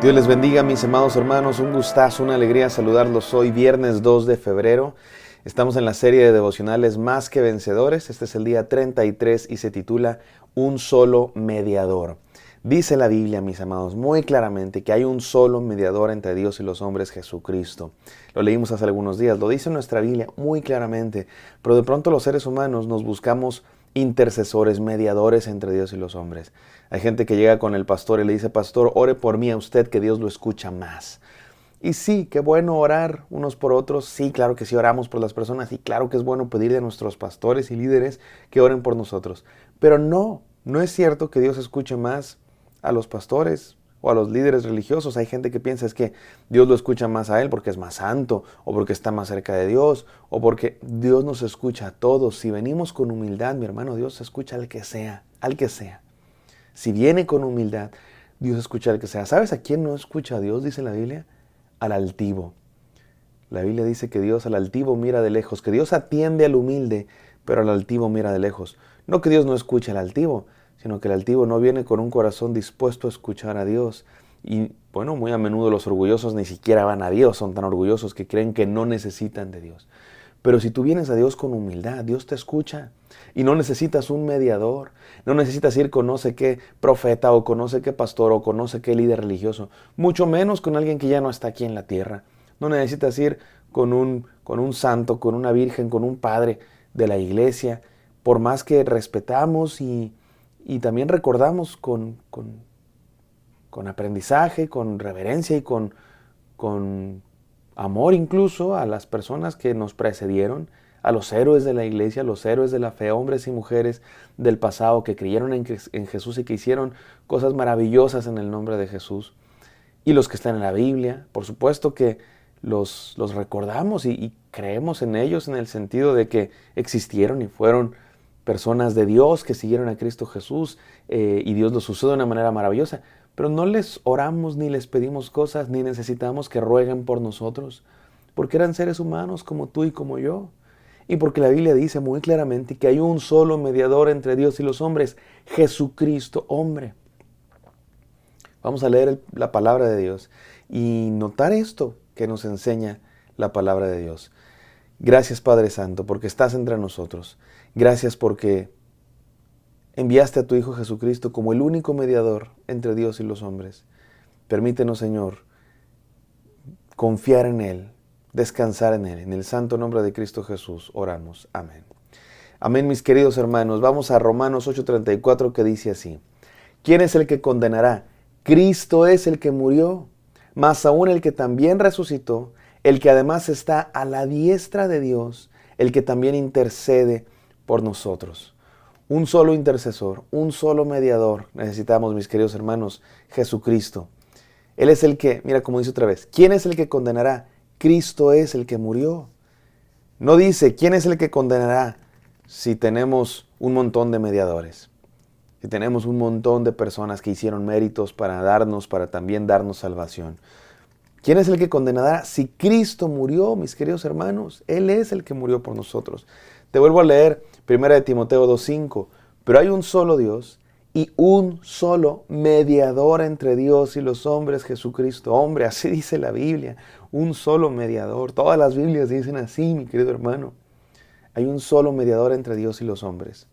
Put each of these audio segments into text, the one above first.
Dios les bendiga, mis amados hermanos, un gustazo, una alegría saludarlos hoy, viernes 2 de febrero. Estamos en la serie de devocionales Más que Vencedores. Este es el día 33 y se titula Un solo mediador. Dice la Biblia, mis amados, muy claramente que hay un solo mediador entre Dios y los hombres, Jesucristo. Lo leímos hace algunos días, lo dice nuestra Biblia muy claramente, pero de pronto los seres humanos nos buscamos intercesores, mediadores entre Dios y los hombres. Hay gente que llega con el pastor y le dice: pastor, ore por mí a usted, que Dios lo escucha más. Y sí, qué bueno orar unos por otros. Sí, claro que sí oramos por las personas. Y claro que es bueno pedirle a nuestros pastores y líderes que oren por nosotros. Pero no es cierto que Dios escuche más a los pastores o a los líderes religiosos. Hay gente que piensa es que Dios lo escucha más a él porque es más santo, o porque está más cerca de Dios, o porque Dios nos escucha a todos. Si venimos con humildad, mi hermano, Dios escucha al que sea, al que sea. Si viene con humildad, Dios escucha al que sea. ¿Sabes a quién no escucha a Dios? Dice la Biblia: al altivo. La Biblia dice que Dios al altivo mira de lejos, que Dios atiende al humilde, pero al altivo mira de lejos. No que Dios no escuche al altivo, sino que el altivo no viene con un corazón dispuesto a escuchar a Dios. Y bueno, muy a menudo los orgullosos ni siquiera van a Dios, son tan orgullosos que creen que no necesitan de Dios. Pero si tú vienes a Dios con humildad, Dios te escucha. Y no necesitas un mediador, no necesitas ir con no sé qué profeta o con no sé qué pastor o con no sé qué líder religioso, mucho menos con alguien que ya no está aquí en la tierra. No necesitas ir con un santo, con una virgen, con un padre de la iglesia, por más que respetamos y también recordamos con aprendizaje, con reverencia y con amor incluso a las personas que nos precedieron, a los héroes de la iglesia, a los héroes de la fe, hombres y mujeres del pasado que creyeron en Jesús y que hicieron cosas maravillosas en el nombre de Jesús. Y los que están en la Biblia, por supuesto que los recordamos y creemos en ellos en el sentido de que existieron y fueron personas de Dios que siguieron a Cristo Jesús, y Dios los usó de una manera maravillosa. Pero no les oramos ni les pedimos cosas ni necesitamos que rueguen por nosotros, porque eran seres humanos como tú y como yo. Y porque la Biblia dice muy claramente que hay un solo mediador entre Dios y los hombres, Jesucristo, hombre. Vamos a leer la palabra de Dios y notar esto que nos enseña la palabra de Dios. Gracias, Padre Santo, porque estás entre nosotros. Gracias porque enviaste a tu Hijo Jesucristo como el único mediador entre Dios y los hombres. Permítenos, Señor, confiar en Él, descansar en Él. En el santo nombre de Cristo Jesús oramos. Amén. Amén, mis queridos hermanos. Vamos a Romanos 8:34, que dice así: ¿quién es el que condenará? Cristo es el que murió, más aún el que también resucitó, el que además está a la diestra de Dios, el que también intercede por nosotros. Un solo intercesor, un solo mediador necesitamos, mis queridos hermanos: Jesucristo. Él es el que, mira como dice otra vez, ¿quién es el que condenará? Cristo es el que murió. No dice ¿quién es el que condenará? Si tenemos un montón de mediadores, si tenemos un montón de personas que hicieron méritos para también darnos salvación. ¿Quién es el que condenará? Si Cristo murió, mis queridos hermanos, Él es el que murió por nosotros. Te vuelvo a leer 1 Timoteo 2:5. Pero hay un solo Dios y un solo mediador entre Dios y los hombres, Jesucristo. Hombre, así dice la Biblia, un solo mediador. Todas las Biblias dicen así, mi querido hermano. Hay un solo mediador entre Dios y los hombres.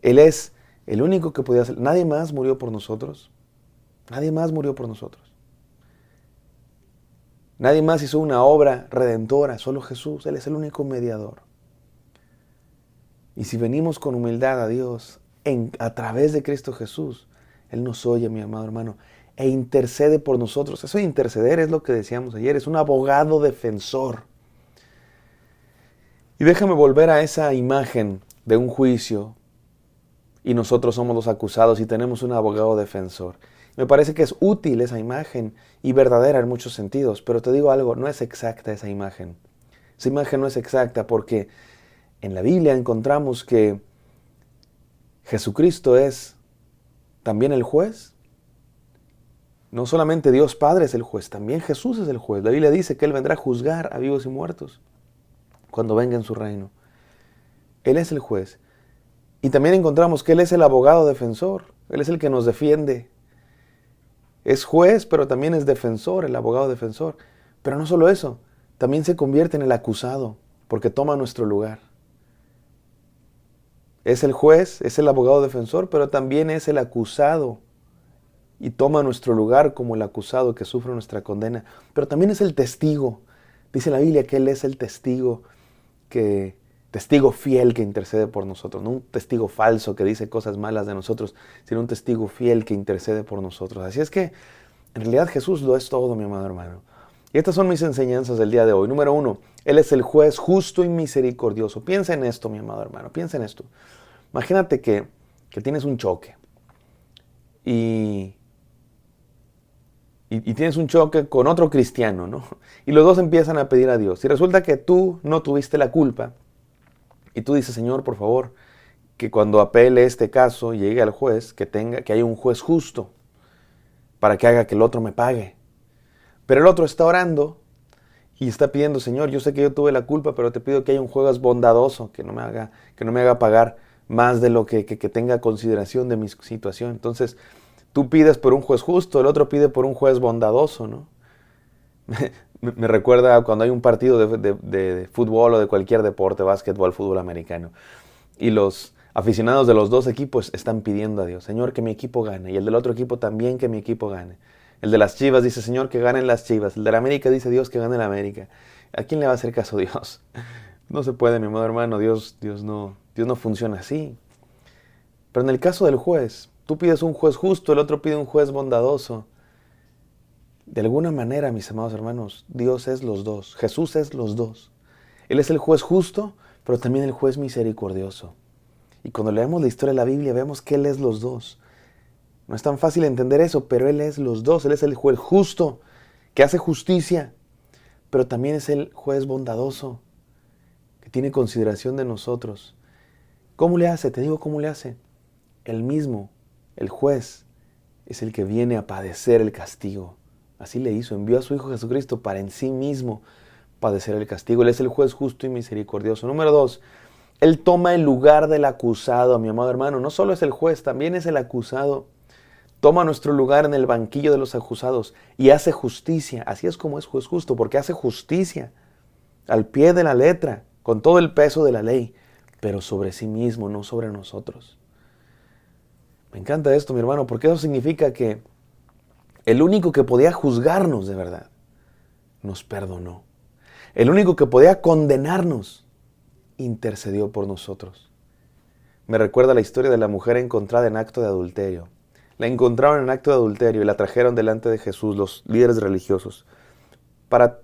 Él es el único que podía hacer. Nadie más murió por nosotros. Nadie más murió por nosotros. Nadie más hizo una obra redentora, solo Jesús. Él es el único mediador. Y si venimos con humildad a Dios a través de Cristo Jesús, Él nos oye, mi amado hermano, e intercede por nosotros. Eso de interceder es lo que decíamos ayer, es un abogado defensor. Y déjame volver a esa imagen de un juicio y nosotros somos los acusados y tenemos un abogado defensor. Me parece que es útil esa imagen y verdadera en muchos sentidos, pero te digo algo, no es exacta esa imagen. Esa imagen no es exacta porque en la Biblia encontramos que Jesucristo es también el juez. No solamente Dios Padre es el juez, también Jesús es el juez. La Biblia dice que Él vendrá a juzgar a vivos y muertos cuando venga en su reino. Él es el juez. Y también encontramos que Él es el abogado defensor. Él es el que nos defiende. Es juez, pero también es defensor, el abogado defensor. Pero no solo eso, también se convierte en el acusado, porque toma nuestro lugar. Es el juez, es el abogado defensor, pero también es el acusado y toma nuestro lugar como el acusado que sufre nuestra condena. Pero también es el testigo. Dice la Biblia que Él es el testigo fiel que intercede por nosotros. No un testigo falso que dice cosas malas de nosotros, sino un testigo fiel que intercede por nosotros. Así es que en realidad Jesús lo es todo, mi amado hermano. Y estas son mis enseñanzas del día de hoy. Número 1, Él es el juez justo y misericordioso. Piensa en esto, mi amado hermano, piensa en esto. Imagínate que tienes un choque y tienes un choque con otro cristiano, ¿no? Y los dos empiezan a pedir a Dios. Y resulta que tú no tuviste la culpa. Y tú dices, Señor, por favor, que cuando apele este caso y llegue al juez, que haya un juez justo para que haga que el otro me pague. Pero el otro está orando y está pidiendo, Señor, yo sé que yo tuve la culpa, pero te pido que haya un juez bondadoso, que no me haga pagar más de lo que tenga consideración de mi situación. Entonces, tú pides por un juez justo, el otro pide por un juez bondadoso, ¿no? Me recuerda cuando hay un partido de fútbol o de cualquier deporte, básquetbol, fútbol americano, y los aficionados de los dos equipos están pidiendo a Dios, Señor, que mi equipo gane, y el del otro equipo también que mi equipo gane. El de las Chivas dice, Señor, que ganen las Chivas. El de la América dice, Dios, que gane la América. ¿A quién le va a hacer caso Dios? No se puede, mi amado hermano, Dios no funciona así. Pero en el caso del juez, tú pides un juez justo, el otro pide un juez bondadoso. De alguna manera, mis amados hermanos, Dios es los dos, Jesús es los dos. Él es el juez justo, pero también el juez misericordioso. Y cuando leemos la historia de la Biblia, vemos que Él es los dos. No es tan fácil entender eso, pero Él es los dos. Él es el juez justo, que hace justicia, pero también es el juez bondadoso, que tiene consideración de nosotros. ¿Cómo le hace? Te digo cómo le hace. Él mismo, el juez, es el que viene a padecer el castigo. Así le hizo, envió a su Hijo Jesucristo para en sí mismo padecer el castigo. Él es el juez justo y misericordioso. Número 2, Él toma el lugar del acusado, mi amado hermano. No solo es el juez, también es el acusado. Toma nuestro lugar en el banquillo de los acusados y hace justicia. Así es como es juez justo, porque hace justicia al pie de la letra, con todo el peso de la ley, pero sobre sí mismo, no sobre nosotros. Me encanta esto, mi hermano, porque eso significa que el único que podía juzgarnos de verdad, nos perdonó. El único que podía condenarnos, intercedió por nosotros. Me recuerda la historia de la mujer encontrada en acto de adulterio. La encontraron en acto de adulterio y la trajeron delante de Jesús, los líderes religiosos, para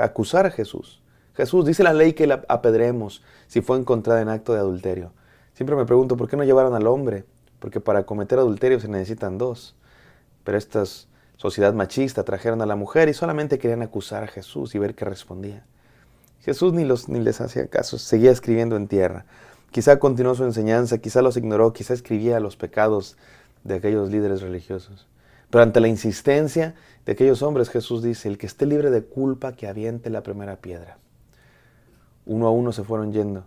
acusar a Jesús. Jesús, dice la ley que la apedremos si fue encontrada en acto de adulterio. Siempre me pregunto, ¿por qué no llevaron al hombre? Porque para cometer adulterio se necesitan dos. Pero esta sociedad machista trajeron a la mujer y solamente querían acusar a Jesús y ver qué respondía. Jesús ni les hacía caso, seguía escribiendo en tierra. Quizá continuó su enseñanza, quizá los ignoró, quizá escribía los pecados de aquellos líderes religiosos. Pero ante la insistencia de aquellos hombres, Jesús dice, el que esté libre de culpa, que aviente la primera piedra. Uno a uno se fueron yendo.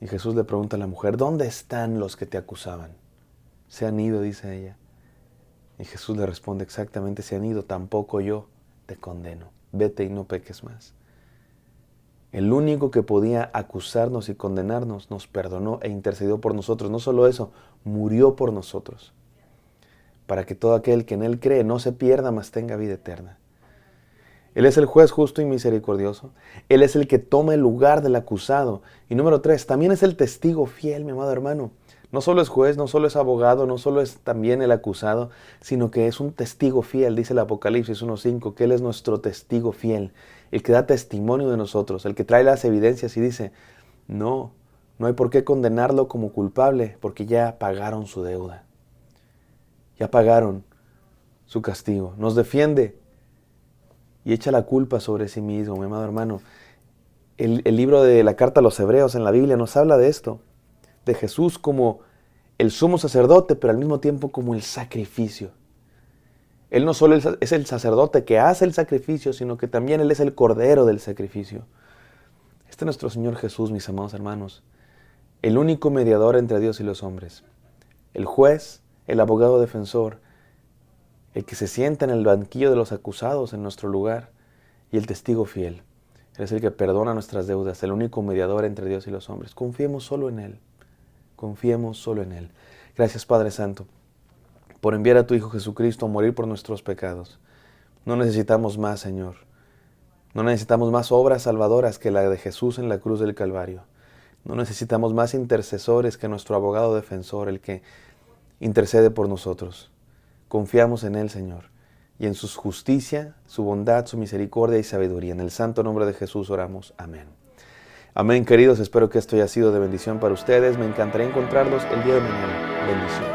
Y Jesús le pregunta a la mujer, ¿dónde están los que te acusaban? Se han ido, dice ella. Y Jesús le responde, exactamente, se han ido, tampoco yo te condeno. Vete y no peques más. El único que podía acusarnos y condenarnos nos perdonó e intercedió por nosotros. No solo eso, murió por nosotros, para que todo aquel que en Él cree no se pierda, mas tenga vida eterna. Él es el juez justo y misericordioso. Él es el que toma el lugar del acusado. Y número 3, también es el testigo fiel, mi amado hermano. No solo es juez, no solo es abogado, no solo es también el acusado, sino que es un testigo fiel, dice el Apocalipsis 1:5, que Él es nuestro testigo fiel, el que da testimonio de nosotros, el que trae las evidencias y dice, no hay por qué condenarlo como culpable, porque ya pagaron su deuda, ya pagaron su castigo. Nos defiende y echa la culpa sobre sí mismo, mi amado hermano. El libro de la carta a los Hebreos en la Biblia nos habla de esto, de Jesús como el sumo sacerdote, pero al mismo tiempo como el sacrificio. Él no solo es el sacerdote que hace el sacrificio, sino que también Él es el cordero del sacrificio. Este es nuestro Señor Jesús, mis amados hermanos, el único mediador entre Dios y los hombres, el juez, el abogado defensor, el que se sienta en el banquillo de los acusados en nuestro lugar y el testigo fiel. Eres el que perdona nuestras deudas, el único mediador entre Dios y los hombres. Confiemos solo en Él. Confiemos solo en Él. Gracias, Padre Santo, por enviar a tu Hijo Jesucristo a morir por nuestros pecados. No necesitamos más, Señor. No necesitamos más obras salvadoras que la de Jesús en la cruz del Calvario. No necesitamos más intercesores que nuestro abogado defensor, el que intercede por nosotros. Confiamos en Él, Señor, y en su justicia, su bondad, su misericordia y sabiduría. En el santo nombre de Jesús oramos. Amén. Amén, queridos. Espero que esto haya sido de bendición para ustedes. Me encantaría encontrarlos el día de mañana. Bendición.